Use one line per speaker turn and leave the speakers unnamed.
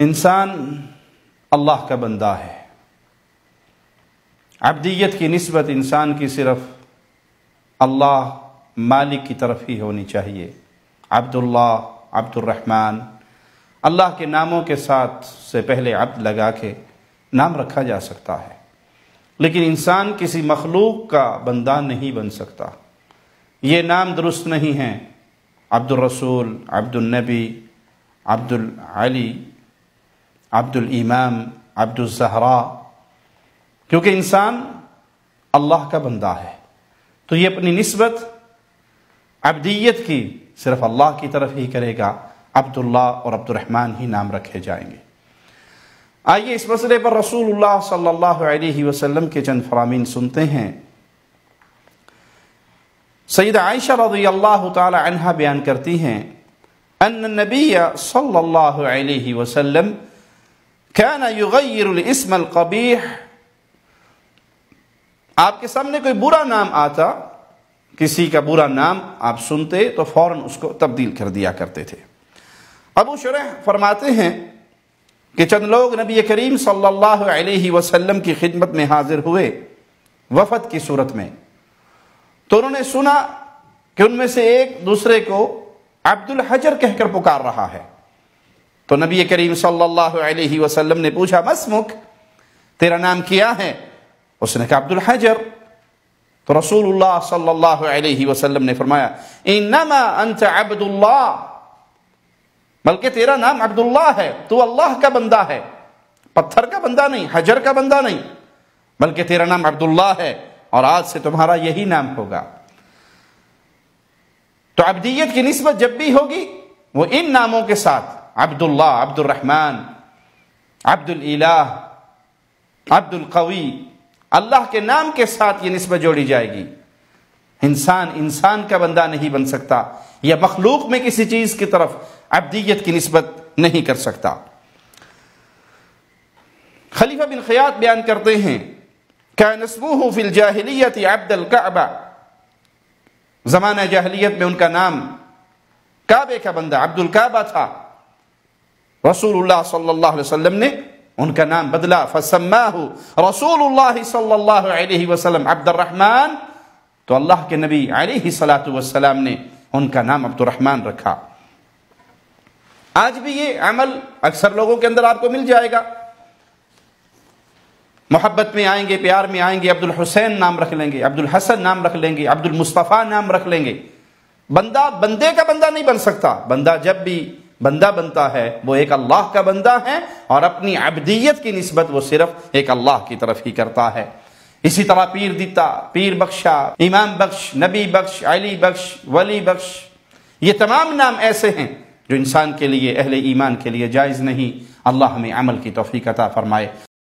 انسان اللہ کا بندہ ہے۔ عبدیت کی نسبت انسان کی صرف اللہ مالک کی طرف ہی ہونی چاہیے۔ عبداللہ، عبد الرحمن، اللہ کے ناموں کے ساتھ سے پہلے عبد لگا کے نام رکھا جا سکتا ہے، لیکن انسان کسی مخلوق کا بندہ نہیں بن سکتا۔ یہ نام درست نہیں ہیں، عبد الرسول، عبد النبی، عبد العلی، عبد الامام، عبد الزہرا، کیونکہ انسان اللہ کا بندہ ہے تو یہ اپنی نسبت عبدیت کی صرف اللہ کی طرف ہی کرے گا۔ عبداللہ اور عبد الرحمن ہی نام رکھے جائیں گے۔ آئیے اس مسئلے پر رسول اللہ صلی اللہ علیہ وسلم کے چند فرامین سنتے ہیں۔ سیدہ عائشہ رضی اللہ تعالی عنہا بیان کرتی ہیں ان النبی صلی اللہ علیہ وسلم كان يغير الاسم القبیح، آپ کے سامنے کوئی برا نام آتا، کسی کا برا نام آپ سنتے تو فوراً اس کو تبدیل کر دیا کرتے تھے۔ ابو شریح فرماتے ہیں کہ چند لوگ نبی کریم صلی اللہ علیہ وسلم کی خدمت میں حاضر ہوئے وفد کی صورت میں، تو انہوں نے سنا کہ ان میں سے ایک دوسرے کو عبد الحجر کہہ کر پکار رہا ہے۔ تو نبی کریم صلی اللہ علیہ وسلم نے پوچھا ما اسمک، تیرا نام کیا ہے؟ اس نے کہا عبد الحجر۔ تو رسول اللہ صلی اللہ علیہ وسلم نے فرمایا انما انت عبد اللہ، بلکہ تیرا نام عبداللہ ہے، تو اللہ کا بندہ ہے، پتھر کا بندہ نہیں، حجر کا بندہ نہیں، بلکہ تیرا نام عبداللہ ہے اور آج سے تمہارا یہی نام ہوگا۔ تو عبدیت کی نسبت جب بھی ہوگی وہ ان ناموں کے ساتھ، عبداللہ، عبد الرحمن، عبد الالہ، عبد القوی، اللہ کے نام کے ساتھ یہ نسبت جوڑی جائے گی۔ انسان کا بندہ نہیں بن سکتا یا مخلوق میں کسی چیز کی طرف عبدیت کی نسبت نہیں کر سکتا۔ خلیفہ بن خیاط بیان کرتے ہیں كان اسمه في الجاہلیت عبد الکعبہ، زمانہ جاہلیت میں ان کا نام کعبے کا بندہ عبد الکعبہ تھا۔ رسول اللہ صلی اللہ علیہ وسلم نے ان کا نام بدلا، فسماہ رسول اللہ صلی اللہ علیہ وسلم عبد الرحمن، تو اللہ کے نبی علیہ الصلاۃ والسلام نے ان کا نام عبد الرحمن رکھا۔ آج بھی یہ عمل اکثر لوگوں کے اندر آپ کو مل جائے گا، محبت میں آئیں گے، پیار میں آئیں گے، عبد الحسین نام رکھ لیں گے، عبد الحسن نام رکھ لیں گے، عبد المصطفیٰ نام رکھ لیں گے۔ بندہ بندے کا بندہ نہیں بن سکتا، بندہ جب بھی بندہ بنتا ہے وہ ایک اللہ کا بندہ ہے اور اپنی عبدیت کی نسبت وہ صرف ایک اللہ کی طرف ہی کرتا ہے۔ اسی طرح پیر دیتا، پیر بخشا، امام بخش، نبی بخش، علی بخش، ولی بخش، یہ تمام نام ایسے ہیں جو انسان کے لیے، اہل ایمان کے لیے جائز نہیں۔ اللہ ہمیں عمل کی توفیق عطا فرمائے۔